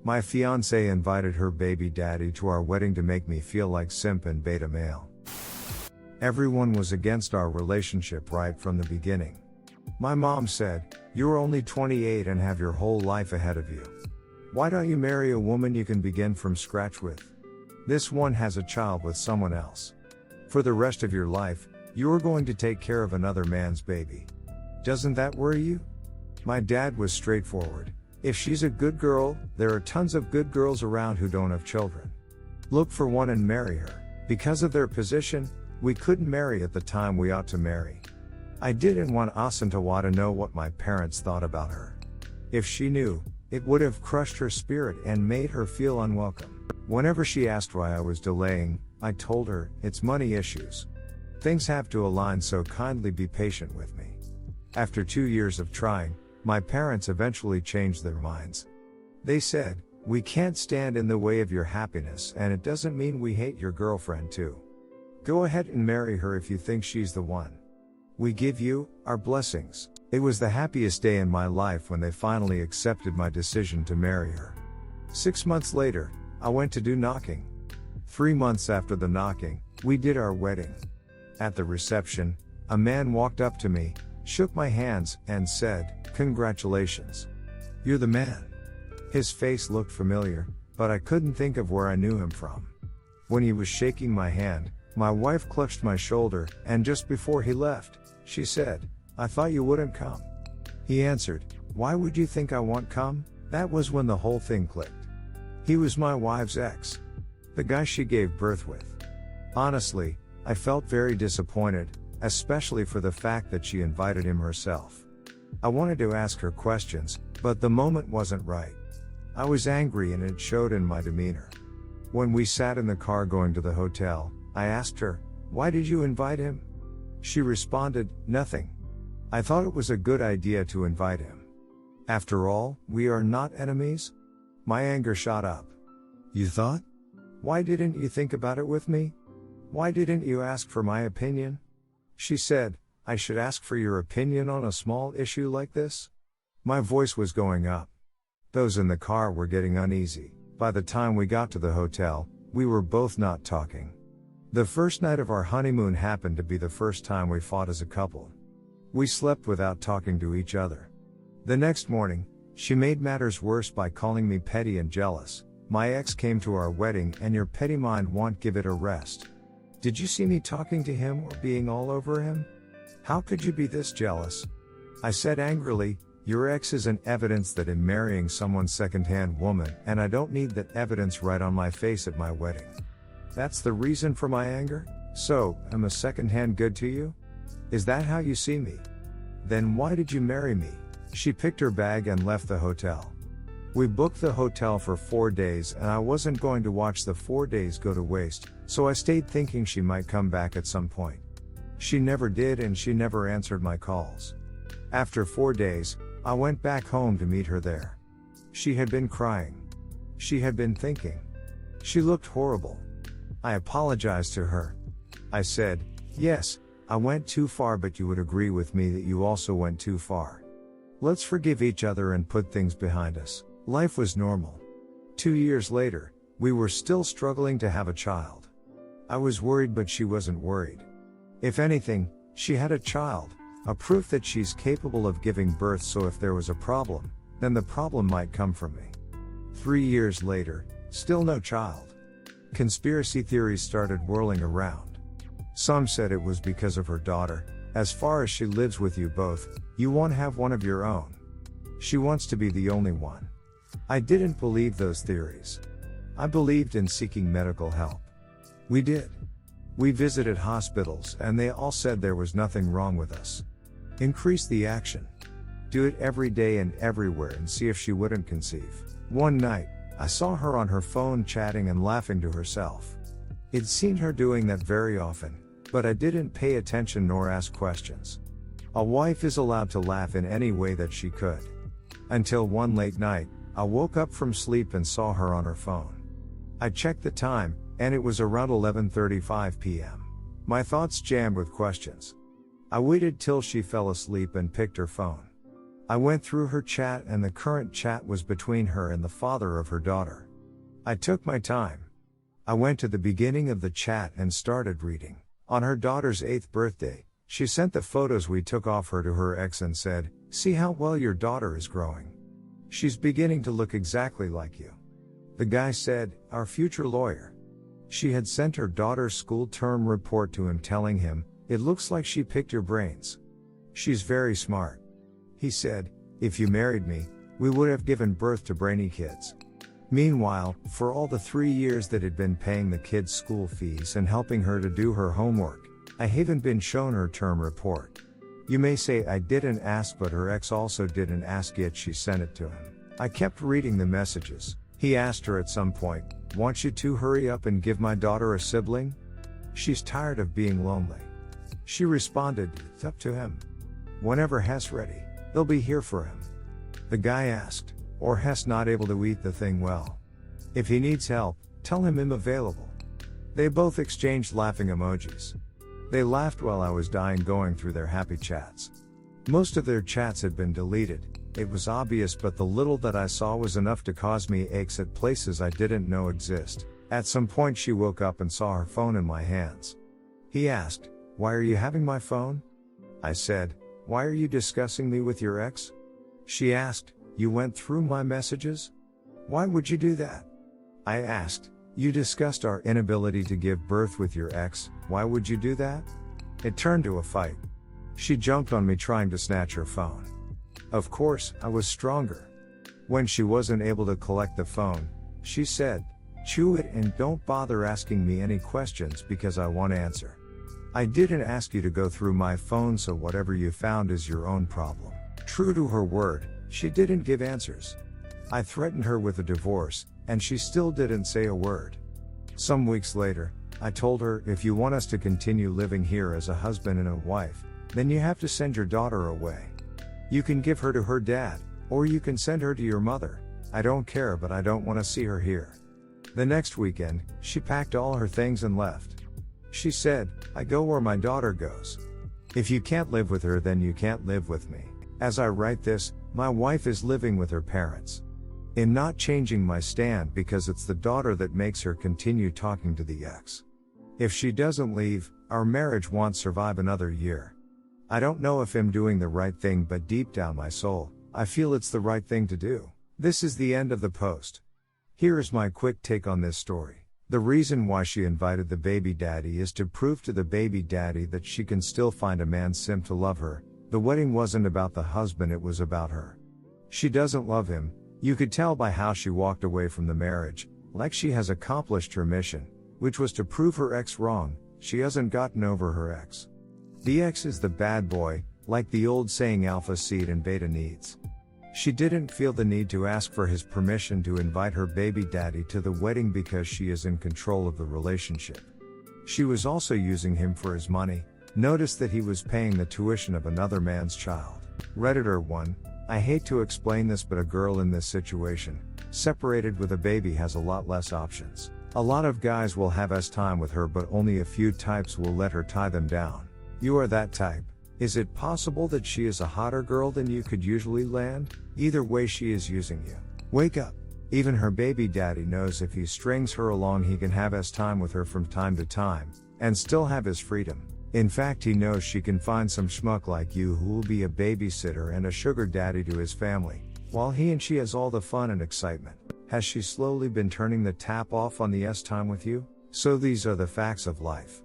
My fiancée invited her baby daddy to our wedding to make me feel like simp and beta male. Everyone was against our relationship right from the beginning. My mom said, "You're only 28 and have your whole life ahead of you. Why don't you marry a woman you can begin from scratch with? This one has a child with someone else. For the rest of your life, you're going to take care of another man's baby. Doesn't that worry you?" My dad was straightforward. "If she's a good girl, there are tons of good girls around who don't have children. Look for one and marry her." Because of their position, we couldn't marry at the time we ought to marry. I didn't want Asantawa to know what my parents thought about her. If she knew, it would have crushed her spirit and made her feel unwelcome. Whenever she asked why I was delaying, I told her, "It's money issues. Things have to align, so kindly be patient with me." After 2 years of trying, my parents eventually changed their minds. They said, "We can't stand in the way of your happiness, and it doesn't mean we hate your girlfriend too. Go ahead and marry her if you think she's the one. We give you our blessings." It was the happiest day in my life when they finally accepted my decision to marry her. 6 months later, I went to do knocking. 3 months after the knocking, we did our wedding. At the reception, a man walked up to me, shook my hands, and said, "Congratulations. You're the man." His face looked familiar, but I couldn't think of where I knew him from. When he was shaking my hand, my wife clutched my shoulder, and just before he left, she said, "I thought you wouldn't come." He answered, "Why would you think I won't come?" That was when the whole thing clicked. He was my wife's ex. The guy she gave birth with. Honestly, I felt very disappointed, especially for the fact that she invited him herself. I wanted to ask her questions, but the moment wasn't right. I was angry and it showed in my demeanor. When we sat in the car going to the hotel, I asked her, "Why did you invite him?" She responded, "Nothing. I thought it was a good idea to invite him. After all, we are not enemies." My anger shot up. "You thought? Why didn't you think about it with me? Why didn't you ask for my opinion?" She said, "I should ask for your opinion on a small issue like this?" My voice was going up. Those in the car were getting uneasy. By the time we got to the hotel, we were both not talking. The first night of our honeymoon happened to be the first time we fought as a couple. We slept without talking to each other. The next morning, she made matters worse by calling me petty and jealous. "My ex came to our wedding and your petty mind won't give it a rest. Did you see me talking to him or being all over him? How could you be this jealous?" I said angrily, "Your ex isn't evidence that I'm marrying someone's second-hand woman, and I don't need that evidence right on my face at my wedding. That's the reason for my anger? So, I'm a second-hand good to you? Is that how you see me? Then why did you marry me?" She picked her bag and left the hotel. We booked the hotel for 4 days and I wasn't going to watch the 4 days go to waste, so I stayed thinking she might come back at some point. She never did and she never answered my calls. After 4 days, I went back home to meet her there. She had been crying. She had been thinking. She looked horrible. I apologized to her. I said, "Yes, I went too far, but you would agree with me that you also went too far. Let's forgive each other and put things behind us." Life was normal. 2 years later, we were still struggling to have a child. I was worried, but she wasn't worried. If anything, she had a child, a proof that she's capable of giving birth, so if there was a problem, then the problem might come from me. 3 years later, still no child. Conspiracy theories started whirling around. Some said it was because of her daughter. As far as she lives with you both, you won't have one of your own. She wants to be the only one. I didn't believe those theories. I believed in seeking medical help. We did. We visited hospitals and they all said there was nothing wrong with us. Increase the action. Do it every day and everywhere and see if she wouldn't conceive. One night, I saw her on her phone chatting and laughing to herself. I'd seen her doing that very often, but I didn't pay attention nor ask questions. A wife is allowed to laugh in any way that she could. Until one late night, I woke up from sleep and saw her on her phone. I checked the time, and it was around 11:35 p.m. My thoughts jammed with questions. I waited till she fell asleep and picked her phone. I went through her chat and the current chat was between her and the father of her daughter. I took my time. I went to the beginning of the chat and started reading. On her daughter's 8th birthday, she sent the photos we took of her to her ex and said, "See how well your daughter is growing. She's beginning to look exactly like you." The guy said, "Our future lawyer." She had sent her daughter's school term report to him telling him, "It looks like she picked your brains. She's very smart." He said, "If you married me, we would have given birth to brainy kids." Meanwhile, for all the 3 years that he'd been paying the kids' school fees and helping her to do her homework, I haven't been shown her term report. You may say I didn't ask, but her ex also didn't ask, yet she sent it to him. I kept reading the messages. He asked her at some point, "Want you to hurry up and give my daughter a sibling? She's tired of being lonely." She responded, "It's up to him. Whenever Hess ready, they'll be here for him." The guy asked, "Or Hess not able to eat the thing well? If he needs help, tell him I'm available." They both exchanged laughing emojis. They laughed while I was dying going through their happy chats. Most of their chats had been deleted. It was obvious, but the little that I saw was enough to cause me aches at places I didn't know exist. At some point she woke up and saw her phone in my hands. He asked, "Why are you having my phone?" I said, "Why are you discussing me with your ex?" She asked, "You went through my messages? Why would you do that?" I asked, "You discussed our inability to give birth with your ex, why would you do that?" It turned to a fight. She jumped on me trying to snatch her phone. Of course, I was stronger. When she wasn't able to collect the phone, she said, "Chew it and don't bother asking me any questions because I won't answer. I didn't ask you to go through my phone, so whatever you found is your own problem." True to her word, she didn't give answers. I threatened her with a divorce, and she still didn't say a word. Some weeks later, I told her, "If you want us to continue living here as a husband and a wife, then you have to send your daughter away. You can give her to her dad, or you can send her to your mother. I don't care, but I don't want to see her here." The next weekend, she packed all her things and left. She said, "I go where my daughter goes. If you can't live with her, then you can't live with me." As I write this, my wife is living with her parents. I'm not changing my stand because it's the daughter that makes her continue talking to the ex. If she doesn't leave, our marriage won't survive another year. I don't know if I'm doing the right thing, but deep down my soul, I feel it's the right thing to do. This is the end of the post. Here is my quick take on this story. The reason why she invited the baby daddy is to prove to the baby daddy that she can still find a man simp to love her. The wedding wasn't about the husband, it was about her. She doesn't love him. You could tell by how she walked away from the marriage, like she has accomplished her mission, which was to prove her ex wrong. She hasn't gotten over her ex. The ex is the bad boy, like the old saying alpha seed and beta needs. She didn't feel the need to ask for his permission to invite her baby daddy to the wedding because she is in control of the relationship. She was also using him for his money. Notice that he was paying the tuition of another man's child. Redditor 1, I hate to explain this, but a girl in this situation, separated with a baby, has a lot less options. A lot of guys will have time with her, but only a few types will let her tie them down. You are that type. Is it possible that she is a hotter girl than you could usually land? Either way, she is using you. Wake up. Even her baby daddy knows if he strings her along, he can have time with her from time to time, and still have his freedom. In fact, he knows she can find some schmuck like you who will be a babysitter and a sugar daddy to his family, while he and she has all the fun and excitement. Has she slowly been turning the tap off on the time with you? So these are the facts of life.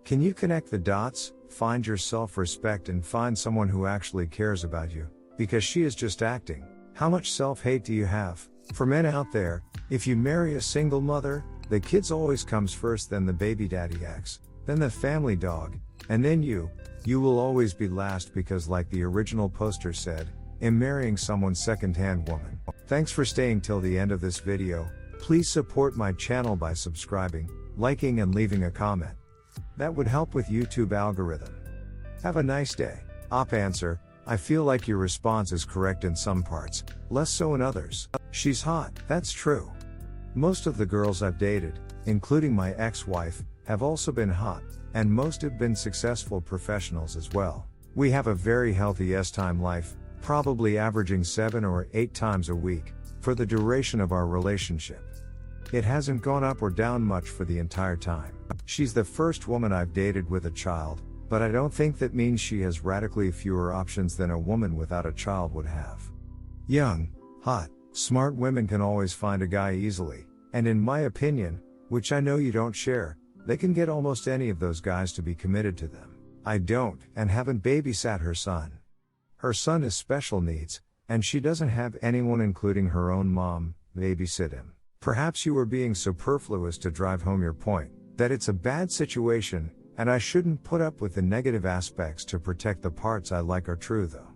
Can you connect the dots, find your self-respect, and find someone who actually cares about you? Because she is just acting. How much self-hate do you have? For men out there, if you marry a single mother, the kids always comes first, then the baby daddy ex, then the family dog, and then you will always be last, because like the original poster said, I'm marrying someone's second-hand woman. Thanks for staying till the end of this video. Please support my channel by subscribing, liking, and leaving a comment. That would help with YouTube algorithm. Have a nice day. Answer, I feel like your response is correct in some parts, less so in others. She's hot, that's true. Most of the girls I've dated, including my ex-wife, have also been hot, and most have been successful professionals as well. We have a very healthy time life, probably averaging 7 or 8 times a week, for the duration of our relationship. It hasn't gone up or down much for the entire time. She's the first woman I've dated with a child, but I don't think that means she has radically fewer options than a woman without a child would have. Young, hot, smart women can always find a guy easily, and in my opinion, which I know you don't share, they can get almost any of those guys to be committed to them. I don't, and haven't babysat her son. Her son is special needs, and she doesn't have anyone, including her own mom, babysit him. Perhaps you were being superfluous to drive home your point, that it's a bad situation, and I shouldn't put up with the negative aspects to protect the parts I like are true though.